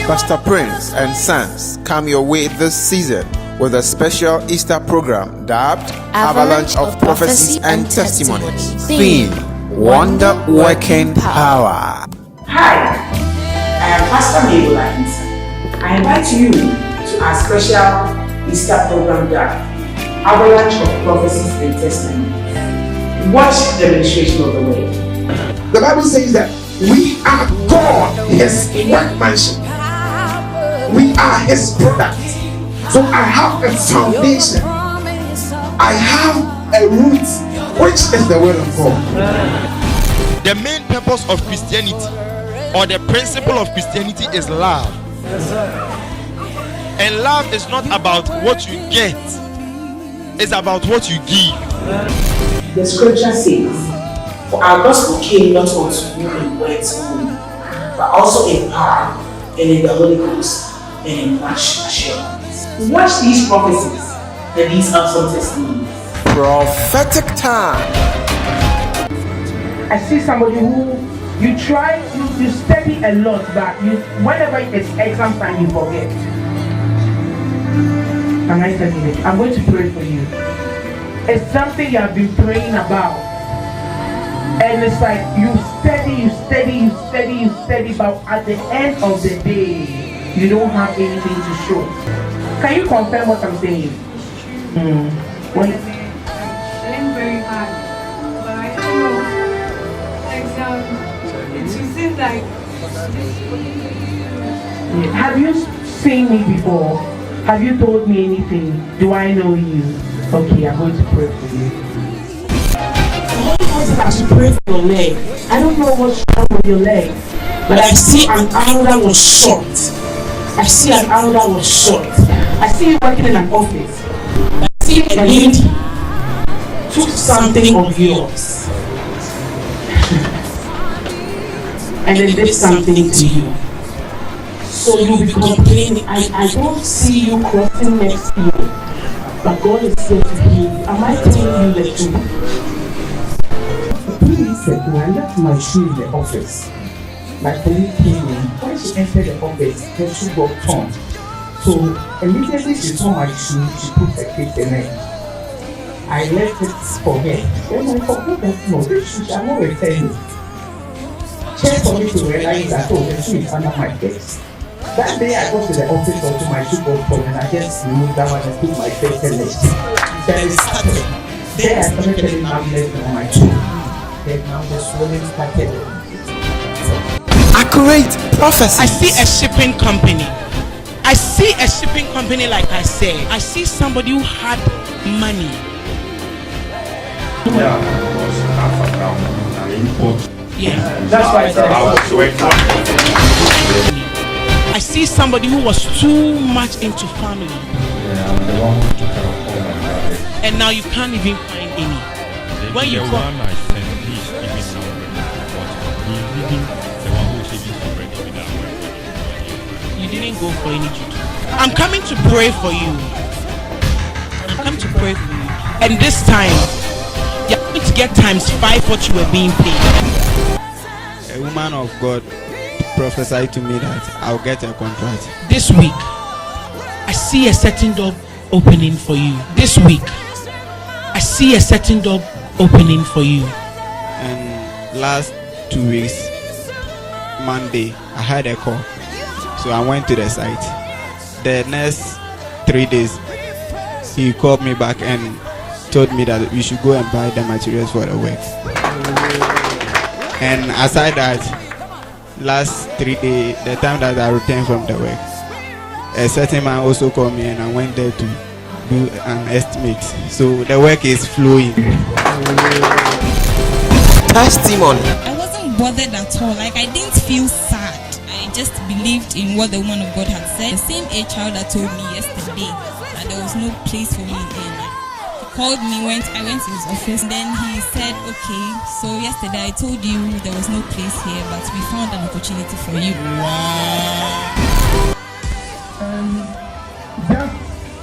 Pastor Prince and Sons come your way this season with a special Easter program dubbed Avalanche of Prophecies and Testimonies. Theme: Wonder Working Power. Hi, I am Pastor AVALANCHE. I invite you to our special Easter program dubbed Avalanche of Prophecies and Testimonies. Watch the demonstration of the word. The Bible says that we are God, His workmanship. We are His product. So I have a foundation. I have a root, which is the word of God. The main purpose of Christianity, or the principle of Christianity, is love. And love is not about what you get, it's about what you give. The scripture says, "For our gospel came not unto you in words only, but also in power and in the Holy Ghost and in much assurance." Watch these prophecies and these awesome testimonies. Prophetic time. I see somebody who you study a lot, but whenever it's exam time, you forget. Can I tell you this? I'm going to pray for you. It's something you have been praying about. And it's like you study, but at the end of the day, you don't have anything to show. Can you confirm what I'm saying? I'm very hard, but I don't know. Exam, it seems like. Have you seen me before? Have you told me anything? Do I know you? Okay, I'm going to pray for you. I should pray for your leg. I don't know what's wrong with your leg, but I see an arrow that was short. I see you working in an office. I see a lady took something of yours and then did something to you. So you'll be complaining. I don't see you crossing next year, but God is going to heal you. Am I telling you the truth? 3 weeks ago, I left my shoe in the office. My colleague came in. When she entered the office, her shoe got torn. So immediately she saw my shoe, she put her case in it. I left it for her. Then I forgot that this shoe shall not return it. Check for me to realize that the shoe is under my desk. That day I got to the office also my shoe got torn and I just removed that one and put my face in it. Then it started. Then I started telling my blessing on my shoe. Then now the swelling started. Accurate prophecy. I see a shipping company. Like I said. I see somebody who had money. Yeah, because half account and import. Yeah, that's why I said I see somebody who was too much into family. Yeah, I'm the one who took care of all my family. And now you can't even find any. When you one I sent, he's even now ready. The one who said he's already without working. You didn't go for any tutor. I'm coming to pray for you. And this time, you're going to get ×5 what you were being paid. A woman of God prophesied to me that I'll get a contract. This week, I see a certain door opening for you. And last 2 weeks, Monday, I had a call. So I went to the site. The next 3 days, he called me back and told me that we should go and buy the materials for the work. And aside that, last 3 days, the time that I returned from the work, a certain man also called me and I went there to do an estimate. So the work is flowing. Testimony. I wasn't bothered at all. Like, I didn't feel sad. I just believed in what the woman of God had said. The same HR that told me yesterday that there was no place for me in. He called me, I went to his office, then he said, okay, so yesterday I told you there was no place here, but we found an opportunity for you. Just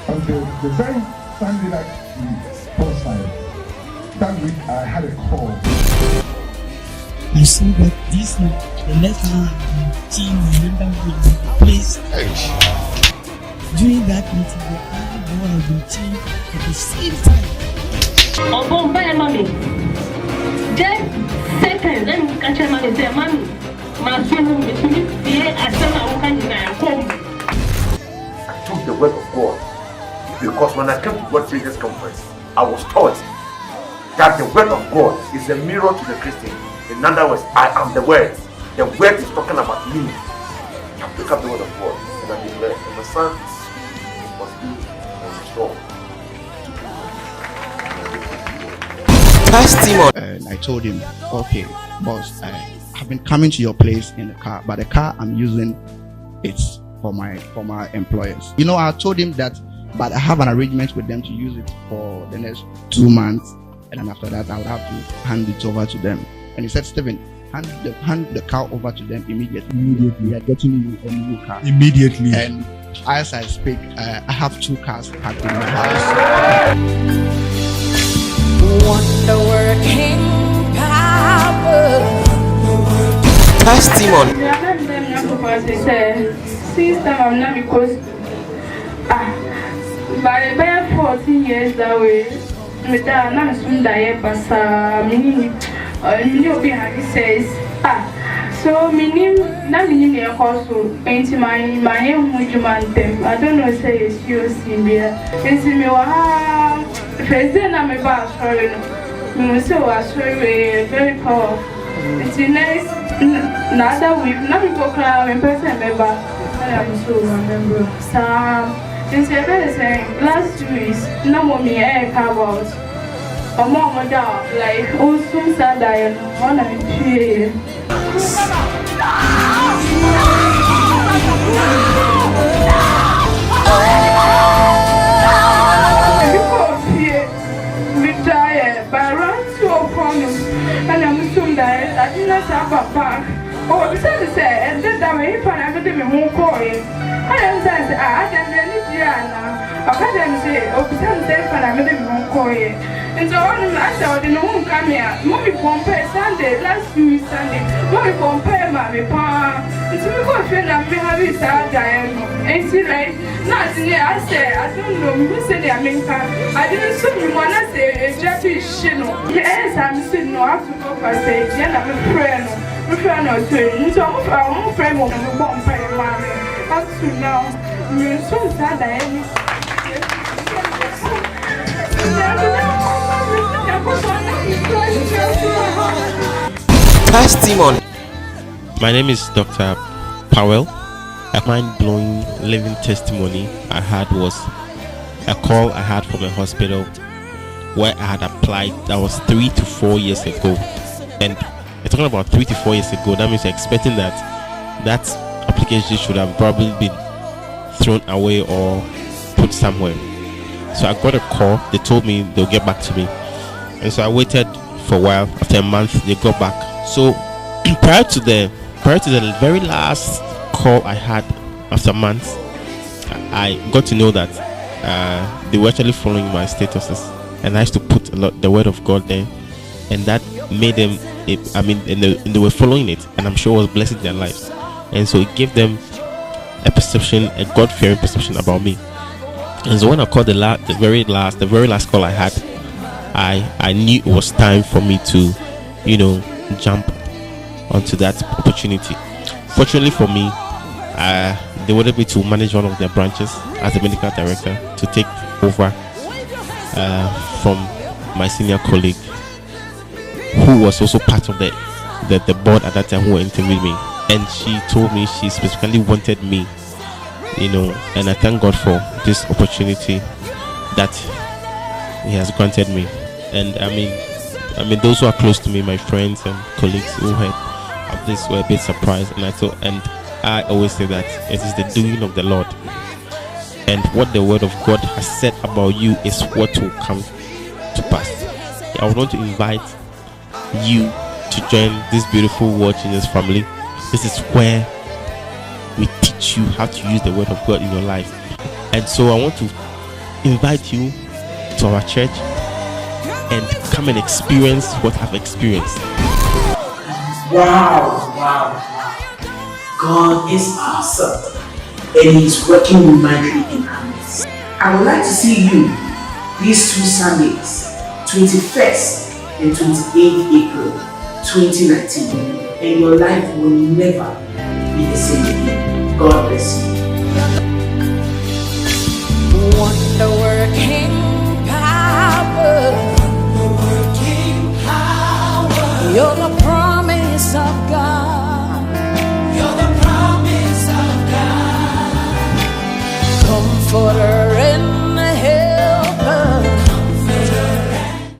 on the very Sunday that we prophesied, that week I had a call I saw that this the next one team remember with the place. During that meeting, the other one of the team at the same time. Oh, bombay, mommy. Just second, let me catch your mommy. Say, mommy, my son will be here. I said, I'm home. I took the word of God because when I came to God Business Conference, I was taught that the word of God is a mirror to the Christian. In other words, I am the word. The word is talking about me. I pick up the word of God and I declare, and my son was good and strong. Testimony. And I told him, okay, boss, I have been coming to your place in the car, but the car I'm using, it's for my employers. You know, I told him that, but I have an arrangement with them to use it for the next 2 months, and then after that I'll have to hand it over to them. And he said, Stephen, hand the car over to them immediately. We are getting you a new car. Immediately. And as I speak, I have 2 cars parked in my house. Wonder-working power. Testimony. Since I'm not because by about 14 years that way, I'm soon die, but you says, so meaning not meaning a also ain't my own woman. I don't know, say it's you, Sylvia. And see me, first then I'm about sorry. So I sorry, very powerful. It's nice. Now that we've not been crying in person, remember, I am so remember. Since everybody saying last 2 weeks, no more me air about. A mom down, like, oh, soon sad I am one and three. By around 2 o'clock, and I'm soon died. I did not have a back. Oh, besides, I said, and then I may find out that we won't call it. I am saying, I don't need Gianna. I can't say, oh, besides, I made it won't call it. And so I said, no one come here. Mommy compare Sunday, last week Sunday. Mommy compare my pa. And so we go friend and we have it sad Diana. And she like, nothing. I said, I don't know, who said I mean, I didn't see you want to say a Japanese shino. Yes, I'm saying no, I have to go for say, Jen, I'm a friend. We friend or two. So I'm a friend of the bomb by your mommy. Up to now, you're so sad Diana. Testimony. My name is Dr. Powell. A mind-blowing living testimony I had was a call I had from a hospital where I had applied. That was 3 to 4 years ago. And you're talking about 3 to 4 years ago. That means you're expecting that that application should have probably been thrown away or put somewhere. So I got a call. They told me they'll get back to me. And so I waited for a while. After a month, they got back. So prior to the very last call I had after months, I got to know that they were actually following my statuses, and I used to put the word of God there, and that made them. They were following it, and I'm sure it was blessing their lives, and so it gave them a perception, a God-fearing perception about me. And so when I called the very last call I had, I knew it was time for me to, jump onto that opportunity. Fortunately for me, they wanted me to manage one of their branches as a medical director, to take over from my senior colleague, who was also part of the board at that time, who interviewed me. And she told me she specifically wanted me, and I thank God for this opportunity that He has granted me. And I mean those who are close to me, my friends and colleagues who heard of this, were a bit surprised. And I always say that it is the doing of the Lord, and what the word of God has said about you is what will come to pass. I would want to invite you to join this beautiful World Changers family. This is where we teach you how to use the word of God in your life. And so I want to invite you to our church and come and experience what I've experienced. Wow, wow, wow. God is awesome. And He's working mightily in our midst. I would like to see you these 2 Sundays, 21st and 28th April 2019. And your life will never be the same again. God bless you. Wonder-working power. Wonder-working power. You're the